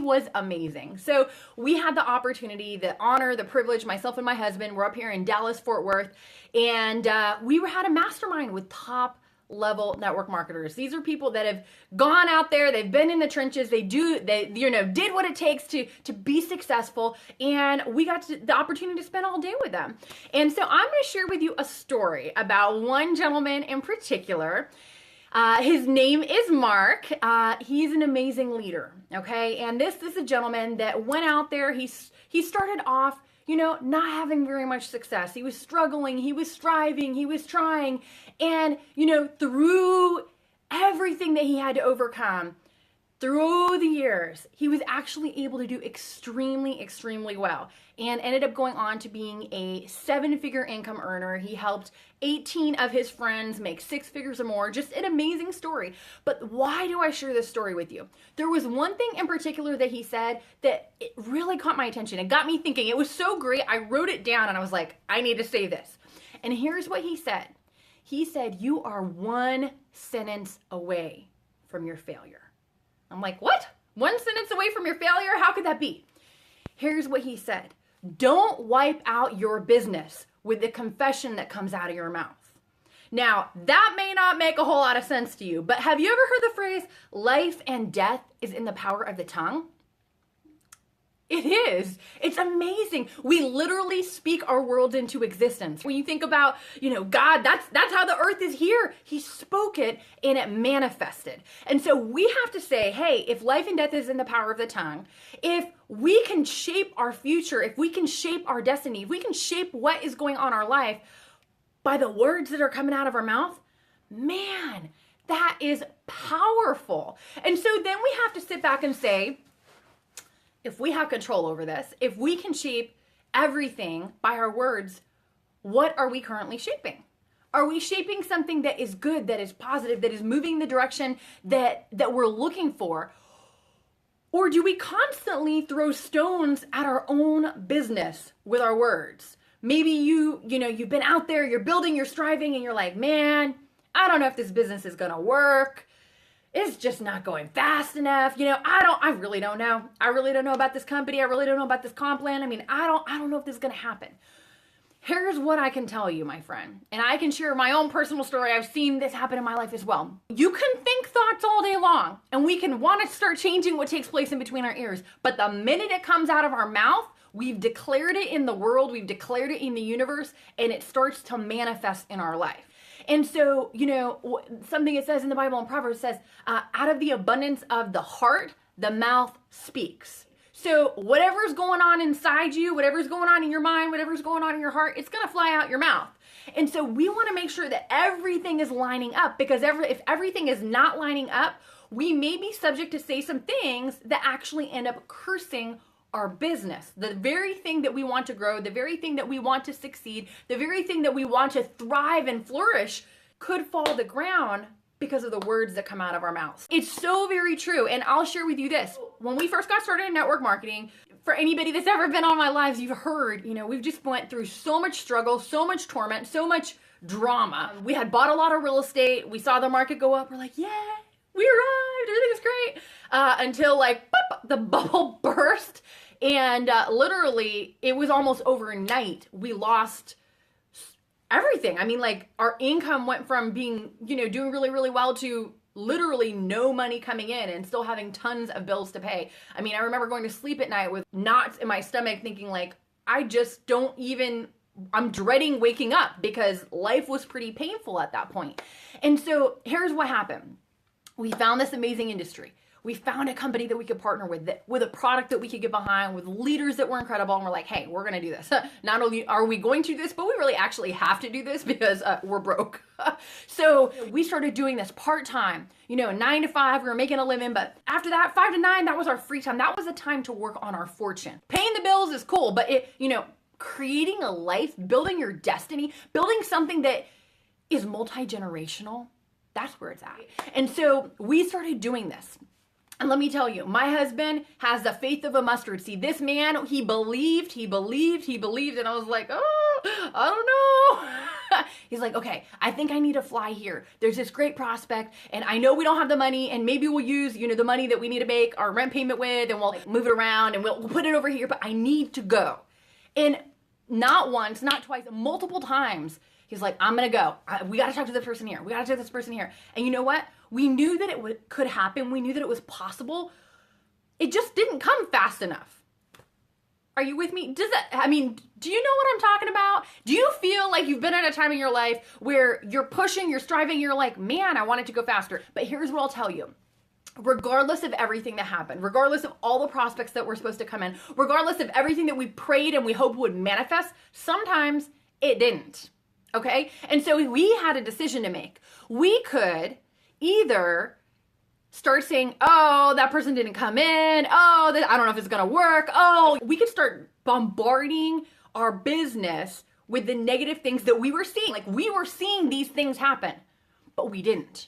was amazing. So we had the opportunity, the honor, the privilege, myself and my husband, we're up here in Dallas, Fort Worth, and we had a mastermind with top level network marketers. These are people that have gone out there, they've been in the trenches, they did what it takes to be successful, and we got the opportunity to spend all day with them. And so I'm going to share with you a story about one gentleman in particular. His name is Mark. He's an amazing leader, okay? And this is a gentleman that went out there, he started off not having very much success. He was struggling, he was striving, he was trying. And, through everything that he had to overcome, through the years, he was actually able to do extremely, extremely well and ended up going on to being a 7-figure income earner. He helped 18 of his friends make 6 figures or more. Just an amazing story. But why do I share this story with you? There was one thing in particular that he said that it really caught my attention. It got me thinking. It was so great. I wrote it down and I was like, I need to say this. And here's what he said. He said, you are 1 sentence away from your failure. I'm like, what? 1 sentence away from your failure? How could that be? Here's what he said. Don't wipe out your business with the confession that comes out of your mouth. Now, that may not make a whole lot of sense to you, but have you ever heard the phrase, life and death is in the power of the tongue? It is. It's amazing. We literally speak our world into existence. When you think about, God, that's how the earth is here. He spoke it and it manifested. And so we have to say, hey, if life and death is in the power of the tongue, if we can shape our future, if we can shape our destiny, if we can shape what is going on in our life by the words that are coming out of our mouth, man, that is powerful. And so then we have to sit back and say, if we have control over this, if we can shape everything by our words, what are we currently shaping? Are we shaping something that is good, that is positive, that is moving the direction that we're looking for? Or do we constantly throw stones at our own business with our words? Maybe you've been out there, you're building, you're striving, and you're like, man, I don't know if this business is gonna work. It's just not going fast enough. I really don't know. I really don't know about this company. I really don't know about this comp plan. I don't know if this is going to happen. Here's what I can tell you, my friend. And I can share my own personal story. I've seen this happen in my life as well. You can think thoughts all day long, and we can want to start changing what takes place in between our ears. But the minute it comes out of our mouth, we've declared it in the world, we've declared it in the universe, and it starts to manifest in our life. And so, something it says in the Bible in Proverbs says, out of the abundance of the heart, the mouth speaks. So whatever's going on inside you, whatever's going on in your mind, whatever's going on in your heart, it's going to fly out your mouth. And so we want to make sure that everything is lining up, because if everything is not lining up, we may be subject to say some things that actually end up cursing our business, the very thing that we want to grow, the very thing that we want to succeed, the very thing that we want to thrive and flourish could fall to the ground because of the words that come out of our mouths. It's so very true. And I'll share with you this. When we first got started in network marketing, for anybody that's ever been on my lives, you've heard, we've just went through so much struggle, so much torment, so much drama. We had bought a lot of real estate. We saw the market go up. We're like, yeah, we arrived. Everything is great. Until boop, the bubble burst. And literally, it was almost overnight. We lost everything. Our income went from being, doing really, really well to literally no money coming in and still having tons of bills to pay. I remember going to sleep at night with knots in my stomach thinking I'm dreading waking up because life was pretty painful at that point. And so here's what happened. We found this amazing industry. We found a company that we could partner with a product that we could get behind, with leaders that were incredible. And we're like, hey, we're going to do this. Not only are we going to do this, but we really actually have to do this because we're broke. So we started doing this part-time, 9 to 5, we were making a living. But after that, 5 to 9, that was our free time. That was the time to work on our fortune. Paying the bills is cool, but creating a life, building your destiny, building something that is multi-generational, that's where it's at. And so we started doing this. And let me tell you, my husband has the faith of a mustard seed. This man, he believed. And I was like, oh, I don't know. He's like, okay, I think I need to fly here. There's this great prospect, and I know we don't have the money, and maybe we'll use, the money that we need to make our rent payment with, and we'll move it around, and we'll put it over here, but I need to go. And not once, not twice, multiple times, he's like, I'm going to go. We got to talk to this person here. We got to talk to this person here. And you know what? We knew that it could happen. We knew that it was possible. It just didn't come fast enough. Are you with me? Do you know what I'm talking about? Do you feel like you've been at a time in your life where you're pushing, you're striving, you're like, man, I want it to go faster. But here's what I'll tell you. Regardless of everything that happened, regardless of all the prospects that were supposed to come in, regardless of everything that we prayed and we hoped would manifest, sometimes it didn't. Okay? And so we had a decision to make. We could either start saying, oh, that person didn't come in. Oh, I don't know if it's going to work. Oh, we could start bombarding our business with the negative things that we were seeing. Like we were seeing these things happen, but we didn't.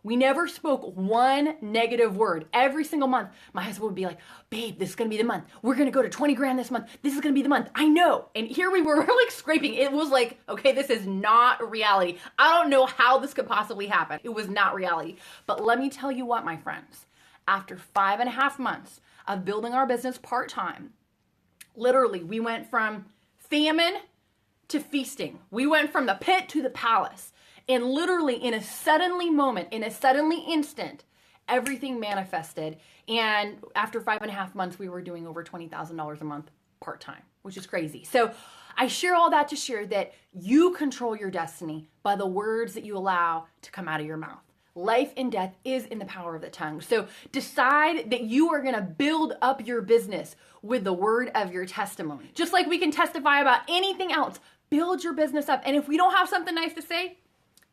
We never spoke one negative word. Every single month, my husband would be like, babe, this is going to be the month. We're going to go to 20 grand this month. This is going to be the month. I know. And here we were like scraping. It was like, okay, this is not reality. I don't know how this could possibly happen. It was not reality. But let me tell you what, my friends, after 5.5 months of building our business part-time, literally, we went from famine to feasting. We went from the pit to the palace. And literally in a suddenly moment, in a suddenly instant, everything manifested. And after 5.5 months, we were doing over $20,000 a month part-time, which is crazy. So I share all that to share that you control your destiny by the words that you allow to come out of your mouth. Life and death is in the power of the tongue. So decide that you are going to build up your business with the word of your testimony. Just like we can testify about anything else, build your business up. And if we don't have something nice to say,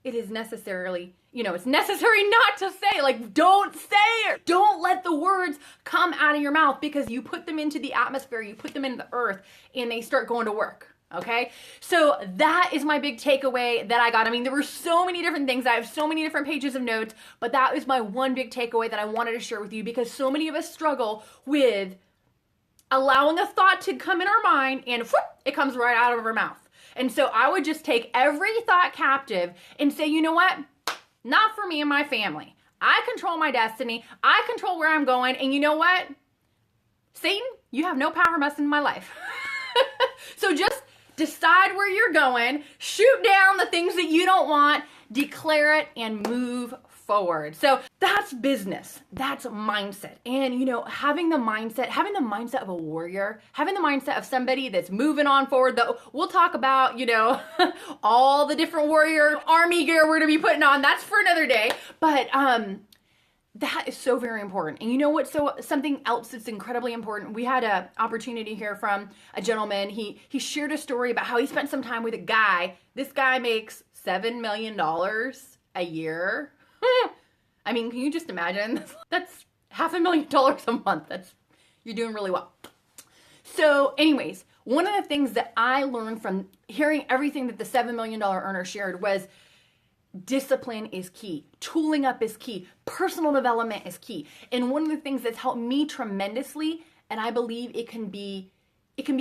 it is necessary not to say, like, don't say it. Don't let the words come out of your mouth because you put them into the atmosphere, you put them into the earth, and they start going to work. Okay? So that is my big takeaway that I got. I mean, there were so many different things. I have so many different pages of notes, but that was my one big takeaway that I wanted to share with you because so many of us struggle with allowing a thought to come in our mind and whoop, it comes right out of our mouth. And so I would just take every thought captive and say, you know what? Not for me and my family. I control my destiny. I control where I'm going. And you know what? Satan, you have no power messing in my life. So just decide where you're going, shoot down the things that you don't want, declare it, and move forward. So that's business. That's mindset. And having the mindset of a warrior, having the mindset of somebody that's moving on forward, though we'll talk about, all the different warrior army gear we're going to be putting on. That's for another day. But that is so very important. And you know what? So something else that's incredibly important. We had an opportunity here from a gentleman. He shared a story about how he spent some time with a guy. This guy makes $7 million a year. I mean, can you just imagine? That's $500,000 a month. You're doing really well. So anyways, one of the things that I learned from hearing everything that the $7 million earner shared was discipline is key. Tooling up is key. Personal development is key. And one of the things that's helped me tremendously, and I believe it can be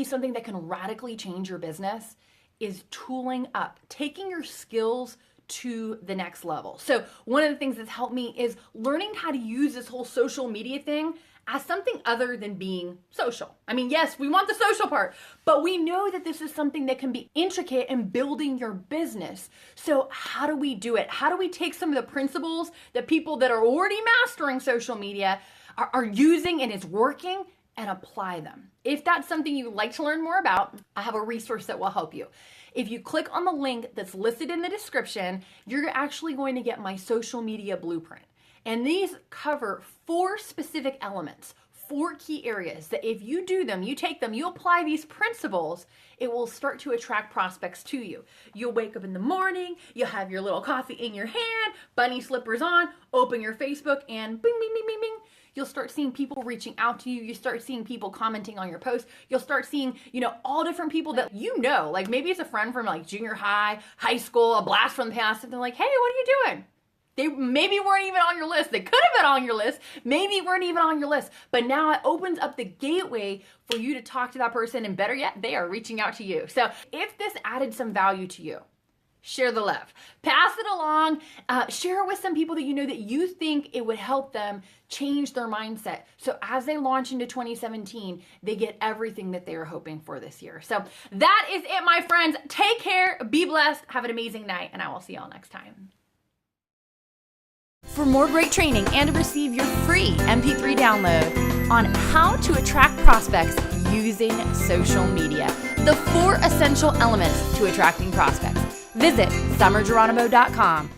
something that can radically change your business, is tooling up, taking your skills to the next level. So one of the things that's helped me is learning how to use this whole social media thing as something other than being social. I mean, yes, we want the social part, but we know that this is something that can be intricate in building your business. So how do we do it? How do we take some of the principles that people that are already mastering social media are using and it's working and apply them? If that's something you'd like to learn more about, I have a resource that will help you. If you click on the link that's listed in the description, you're actually going to get my social media blueprint. And these cover 4 specific elements, 4 key areas that if you do them, you take them, you apply these principles, it will start to attract prospects to you. You'll wake up in the morning, you'll have your little coffee in your hand, bunny slippers on, open your Facebook and bing, bing, bing, bing, bing. You'll start seeing people reaching out to you. You start seeing people commenting on your posts. You'll start seeing, all different people that like maybe it's a friend from like junior high, high school, a blast from the past, and they're like, hey, what are you doing? They maybe weren't even on your list. They could have been on your list. Maybe weren't even on your list. But now it opens up the gateway for you to talk to that person. And better yet, they are reaching out to you. So if this added some value to you, share the love. Pass it along. Share it with some people that you know that you think it would help them change their mindset. So as they launch into 2017, they get everything that they are hoping for this year. So that is it, my friends. Take care. Be blessed. Have an amazing night. And I will see y'all next time. For more great training and to receive your free MP3 download on how to attract prospects using social media, the 4 essential elements to attracting prospects, visit summerjeronimo.com.